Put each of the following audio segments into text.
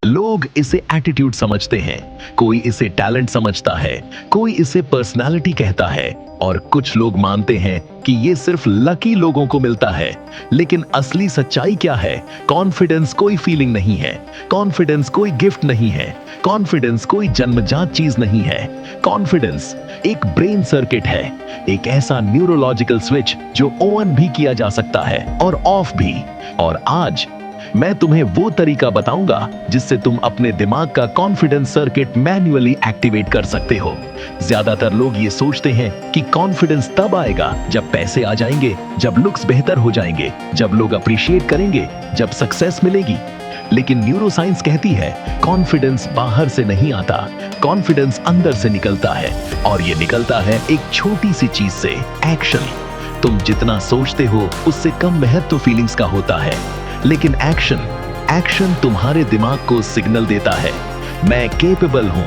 लोग इसे एटीट्यूड समझते हैं, कोई इसे टैलेंट समझता है, कोई इसे पर्सनालिटी कहता है और कुछ लोग मानते हैं कि ये सिर्फ लकी लोगों को मिलता है। लेकिन असली सच्चाई क्या है? कॉन्फिडेंस कोई फीलिंग नहीं है, कॉन्फिडेंस कोई गिफ्ट नहीं है, कॉन्फिडेंस कोई जन्मजात चीज नहीं है। कॉन्फिडेंस एक ब्रेन सर्किट है, एक ऐसा न्यूरोलॉजिकल स्विच जो ऑन भी किया जा सकता है और ऑफ भी। और आज मैं तुम्हें वो तरीका बताऊंगा जिससे तुम अपने दिमाग का कॉन्फिडेंस सर्किट मैन्युअली एक्टिवेट कर सकते हो। ज्यादातर लोग ये सोचते हैं कि कॉन्फिडेंस तब आएगा जब पैसे आ जाएंगे, जब लुक्स बेहतर हो जाएंगे, जब लोग अप्रिशिएट करेंगे, जब सक्सेस मिलेगी। लेकिन न्यूरोसाइंस कहती है कॉन्फिडेंस बाहर से नहीं आता, कॉन्फिडेंस अंदर से निकलता है। और ये निकलता है एक छोटी सी चीज से, एक्शन। तुम जितना सोचते हो उससे कम महत्व फीलिंग्स का होता है, लेकिन एक्शन तुम्हारे दिमाग को सिग्नल देता है, मैं केपेबल हूं,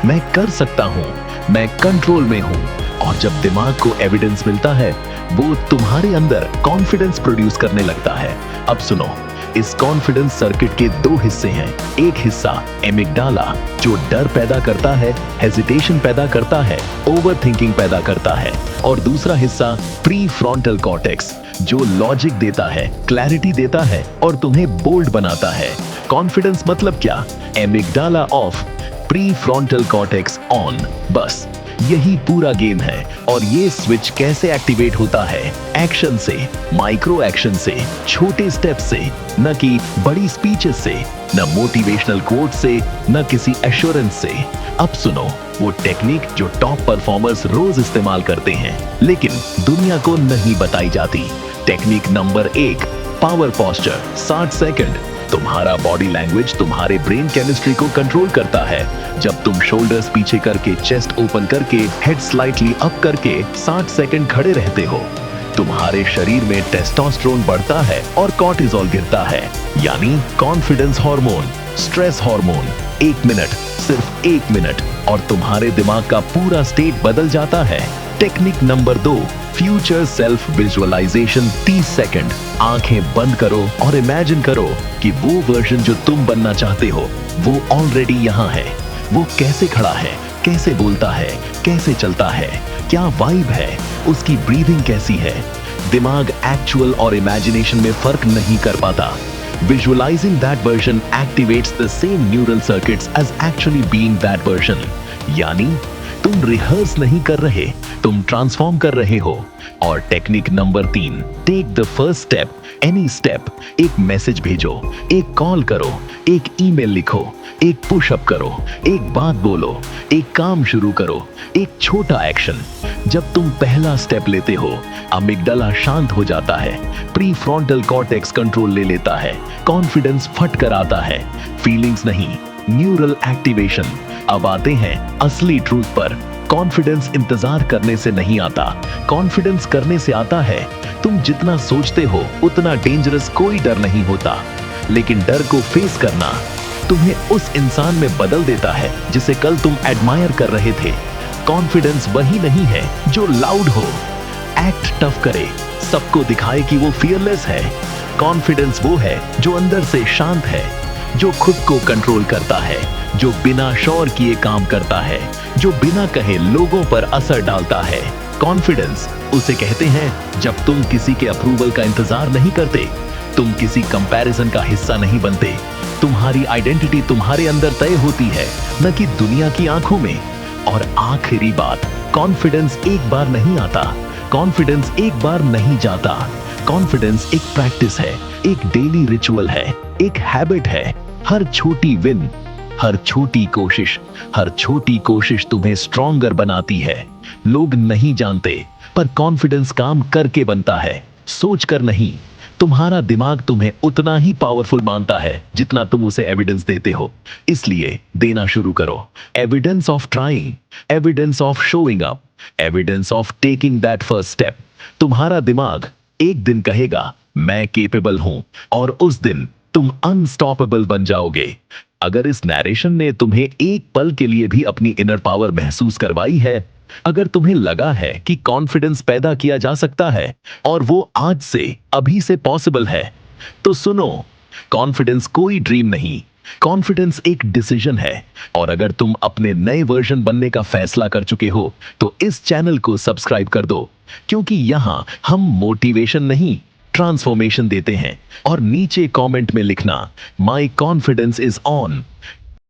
मैं कर सकता हूं, मैं कंट्रोल में हूं। और जब दिमाग को एविडेंस मिलता है, वो तुम्हारे अंदर कॉन्फिडेंस प्रोड्यूस करने लगता है। अब सुनो, इस कॉन्फिडेंस सर्किट के दो हिस्से हैं। एक हिस्सा एमिगडाला जो डर पैदा करता है, हेजिटेशन पैदा करता है, ओवरथिंकिंग पैदा करता है। और दूसरा हिस्सा प्री फ्रंटल कॉर्टेक्स जो लॉजिक देता है, क्लैरिटी देता है और तुम्हें बोल्ड बनाता है। कॉन्फिडेंस मतलब क्या? Amygdala of, pre frontal cortex on, बस यही पूरा गेम है। और ये स्विच कैसे एक्टिवेट होता है? एक्शन से, माइक्रो एक्शन से, छोटे स्टेप से, न कि बड़ी स्पीचेस से, न मोटिवेशनल कोट से, न किसी एश्योरेंस से। अब सुनो वो टेक्निक जो टॉप परफॉर्मर्स रोज इस्तेमाल करते हैं लेकिन दुनिया को नहीं बताई जाती। Technique number 1, power posture. 60 second. तुम्हारा बॉडी लैंग्वेज तुम्हारे ब्रेन केमिस्ट्री को कंट्रोल करता है। जब तुम शोल्डर्स पीछे करके, चेस्ट ओपन करके, हेड स्लाइटली अप करके 60 सेकंड खड़े रहते हो, तुम्हारे शरीर में टेस्टोस्टेरोन बढ़ता है और कॉर्टिसोल गिरता है, यानी confidence hormone, stress hormone. 1 minute, सिर्फ 1 मिनट और तुम्हारे दिमाग का पूरा स्टेट बदल जाता है। Technique number 2, future self visualization. 30 second. आंखें बंद करो और इमेजिन करो कि वो वर्जन जो तुम बनना चाहते हो वो ऑलरेडी यहाँ है। वो कैसे खड़ा है, कैसे बोलता है, कैसे चलता है, क्या वाइब है, उसकी ब्रीदिंग कैसी है। दिमाग एक्चुअल और इमेजिनेशन में फर्क नहीं कर पाता। Visualizing that version activates the same neural circuits as actually being that version. यानी तुम रिहर्स नहीं कर रहे, तुम ट्रांसफॉर्म कर रहे हो। और technique number 3, take the first step, any step. एक मैसेज भेजो, एक कॉल करो, एक ईमेल लिखो, एक पुशअप करो, एक बात बोलो, एक काम शुरू करो, एक छोटा एक्शन। जब तुम पहला स्टेप लेते हो, अमिगडाला शांत हो जाता है, प्री फ्रंटल कॉर्टेक्स कंट्रोल ले लेता है, कॉन्फिडेंस फट कर आता है। फीलिंग्स नहीं, न्यूरल एक्टिवेशन। अब आते हैं असली ट्रूथ पर। कॉन्फिडेंस इंतजार करने से नहीं आता, कॉन्फिडेंस करने से आता है। तुम जितना सोचते हो उतना डेंजरस कोई डर नहीं होता, लेकिन डर को फेस करना तुम्हें उस इंसान में बदल देता है जिसे कल तुम एडमायर कर रहे थे। कॉन्फिडेंस वही नहीं है जो लाउड हो, एक्ट टफ करे, सबको दिखाए कि वो फियरलेस है। कॉन्फिडेंस वो है जो अंदर से शांत है, जो खुद को कंट्रोल करता है, जो बिना शोर किए काम करता है, जो बिना कहे लोगों पर असर डालता है। कॉन्फिडेंस उसे कहते हैं जब तुम किसी के अप्रूवल का इंतजार नहीं करते, तुम किसी कंपैरिजन का हिस्सा नहीं बनते, तुम्हारी आइडेंटिटी तुम्हारे अंदर तय होती है, न कि दुनिया की आंखों में। और आखिरी बात, कॉन्फिडेंस एक बार नहीं आता, कॉन्फिडेंस एक बार नहीं जाता। कॉन्फिडेंस एक प्रैक्टिस है, एक डेली रिचुअल है, एक हैबिट है। हर छोटी विन, हर छोटी कोशिश तुम्हें स्ट्रॉन्गर बनाती है। लोग नहीं जानते, पर कॉन्फिडेंस काम करके बनता है, सोच कर नहीं। तुम्हारा दिमाग तुम्हें उतना ही पावरफुल मानता है जितना तुम उसे एविडेंस देते हो। इसलिए देना शुरू करो। Evidence of trying, evidence of showing up, evidence of taking that first step. तुम्हारा दिमाग एक दिन कहेगा मैं केपेबल हूं, और उस दिन तुम अनस्टॉपेबल बन जाओगे। अगर इस नैरेशन ने तुम्हें एक पल के लिए भी अपनी इनर पावर महसूस करवाई है, अगर तुम्हें लगा है कि कॉन्फिडेंस पैदा किया जा सकता है और वो आज से, अभी से पॉसिबल है, तो सुनो, कॉन्फिडेंस कोई ड्रीम नहीं, कॉन्फिडेंस एक डिसीजन है और अगर तुम अपने नए वर्जन बनने का फैसला कर चुके हो तो इस चैनल को सब्सक्राइब कर दो, क्योंकि यहां हम मोटिवेशन नहीं ट्रांसफॉर्मेशन देते हैं। और नीचे कमेंट में लिखना, माई कॉन्फिडेंस इज ऑन।